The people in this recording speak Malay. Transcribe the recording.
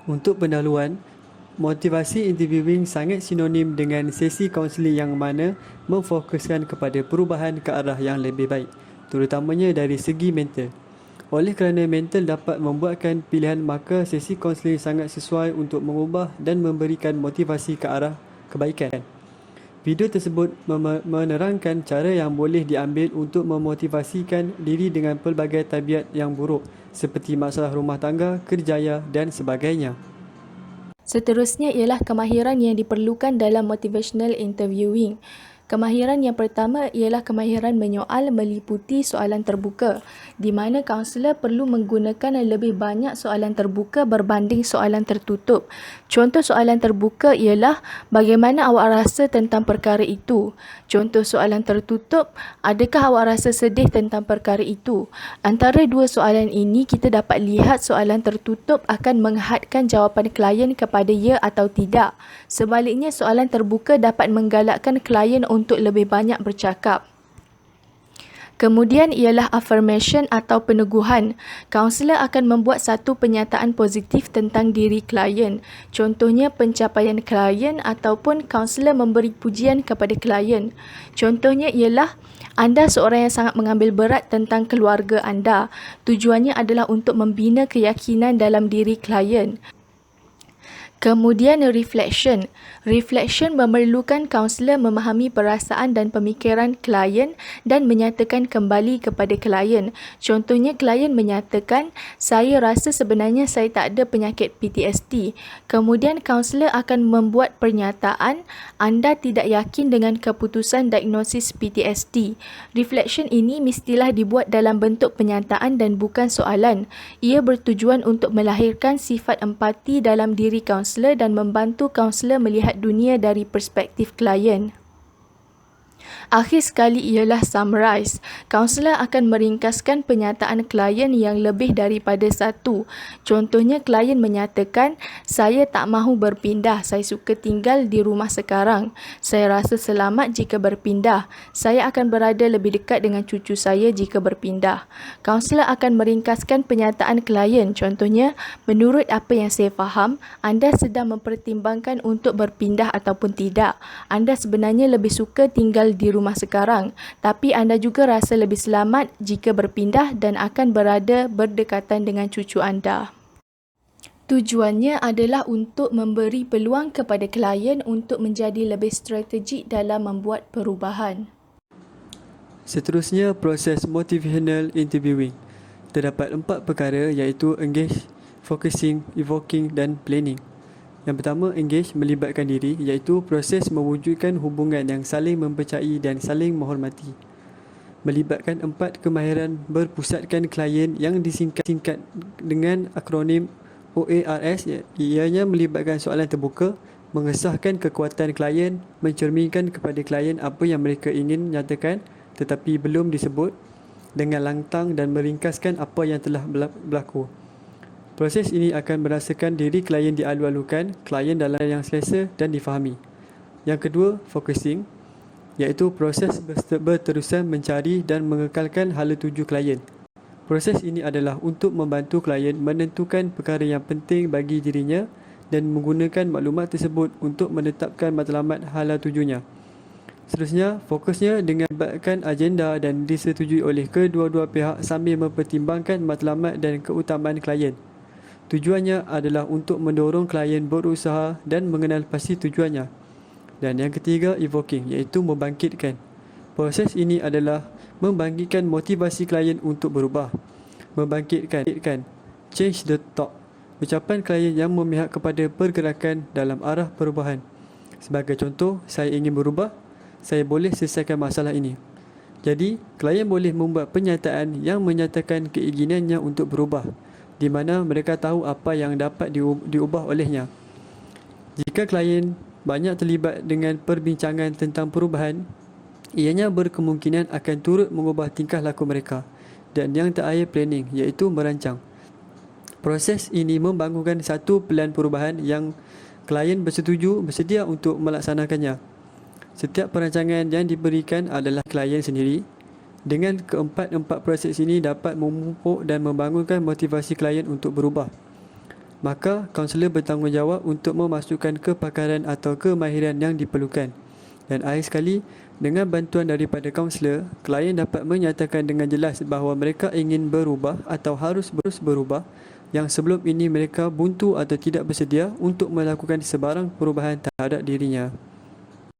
Untuk pendahuluan, motivasi interviewing sangat sinonim dengan sesi kaunseling yang mana memfokuskan kepada perubahan ke arah yang lebih baik, terutamanya dari segi mental. Oleh kerana mental dapat membuatkan pilihan, maka sesi kaunseling sangat sesuai untuk mengubah dan memberikan motivasi ke arah kebaikan. Video tersebut menerangkan cara yang boleh diambil untuk memotivasikan diri dengan pelbagai tabiat yang buruk seperti masalah rumah tangga, kerjaya dan sebagainya. Seterusnya ialah kemahiran yang diperlukan dalam motivational interviewing. Kemahiran yang pertama ialah kemahiran menyoal meliputi soalan terbuka, di mana kaunselor perlu menggunakan lebih banyak soalan terbuka berbanding soalan tertutup. Contoh soalan terbuka ialah bagaimana awak rasa tentang perkara itu. Contoh soalan tertutup, adakah awak rasa sedih tentang perkara itu? Antara dua soalan ini, kita dapat lihat soalan tertutup akan menghadkan jawapan klien kepada ya atau tidak. Sebaliknya, soalan terbuka dapat menggalakkan klien untuk lebih banyak bercakap. Kemudian ialah affirmation atau peneguhan. Kaunselor akan membuat satu penyataan positif tentang diri klien. Contohnya pencapaian klien ataupun kaunselor memberi pujian kepada klien. Contohnya ialah anda seorang yang sangat mengambil berat tentang keluarga anda. Tujuannya adalah untuk membina keyakinan dalam diri klien. Kemudian reflection. Reflection memerlukan kaunselor memahami perasaan dan pemikiran klien dan menyatakan kembali kepada klien. Contohnya klien menyatakan, saya rasa sebenarnya saya tak ada penyakit PTSD. Kemudian kaunselor akan membuat pernyataan, anda tidak yakin dengan keputusan diagnosis PTSD. Reflection ini mestilah dibuat dalam bentuk pernyataan dan bukan soalan. Ia bertujuan untuk melahirkan sifat empati dalam diri kaunselor dan membantu kaunselor melihat dunia dari perspektif klien. Akhir sekali ialah summarize. Kaunselor akan meringkaskan pernyataan klien yang lebih daripada satu. Contohnya klien menyatakan, saya tak mahu berpindah, saya suka tinggal di rumah sekarang. Saya rasa selamat jika berpindah. Saya akan berada lebih dekat dengan cucu saya jika berpindah. Kaunselor akan meringkaskan pernyataan klien. Contohnya, menurut apa yang saya faham, anda sedang mempertimbangkan untuk berpindah ataupun tidak. Anda sebenarnya lebih suka tinggal di rumah sekarang, tapi anda juga rasa lebih selamat jika berpindah dan akan berada berdekatan dengan cucu anda. Tujuannya adalah untuk memberi peluang kepada klien untuk menjadi lebih strategik dalam membuat perubahan. Seterusnya, proses motivational interviewing. Terdapat 4 perkara iaitu engage, focusing, evoking dan planning. Yang pertama, engage melibatkan diri iaitu proses mewujudkan hubungan yang saling mempercayai dan saling menghormati. Melibatkan 4 kemahiran berpusatkan klien yang disingkat dengan akronim OARS, ianya melibatkan soalan terbuka, mengesahkan kekuatan klien, mencerminkan kepada klien apa yang mereka ingin nyatakan tetapi belum disebut dengan lantang dan meringkaskan apa yang telah berlaku. Proses ini akan merasakan diri klien dialu-alukan, klien dalam yang selesa dan difahami. Yang kedua, focusing, iaitu proses berterusan mencari dan mengekalkan hala tuju klien. Proses ini adalah untuk membantu klien menentukan perkara yang penting bagi dirinya dan menggunakan maklumat tersebut untuk menetapkan matlamat hala tujunya. Seterusnya, fokusnya dengan melibatkan agenda dan disetujui oleh kedua-dua pihak sambil mempertimbangkan matlamat dan keutamaan klien. Tujuannya adalah untuk mendorong klien berusaha dan mengenal pasti tujuannya. Dan yang ketiga, evoking, iaitu membangkitkan. Proses ini adalah membangkitkan motivasi klien untuk berubah. Membangkitkan, change the thought, ucapan klien yang memihak kepada pergerakan dalam arah perubahan. Sebagai contoh, saya ingin berubah, saya boleh selesaikan masalah ini. Jadi, klien boleh membuat pernyataan yang menyatakan keinginannya untuk berubah, di mana mereka tahu apa yang dapat diubah olehnya. Jika klien banyak terlibat dengan perbincangan tentang perubahan, ianya berkemungkinan akan turut mengubah tingkah laku mereka. Dan yang terakhir, planning, iaitu merancang. Proses ini membangunkan satu pelan perubahan yang klien bersedia untuk melaksanakannya. Setiap perancangan yang diberikan adalah klien sendiri. Dengan keempat proses ini dapat memupuk dan membangunkan motivasi klien untuk berubah. maka kaunselor bertanggungjawab untuk memasukkan kepakaran atau kemahiran yang diperlukan. Dan akhir sekali, dengan bantuan daripada kaunselor, klien dapat menyatakan dengan jelas bahawa mereka ingin berubah atau harus berubah yang sebelum ini mereka buntu atau tidak bersedia untuk melakukan sebarang perubahan terhadap dirinya.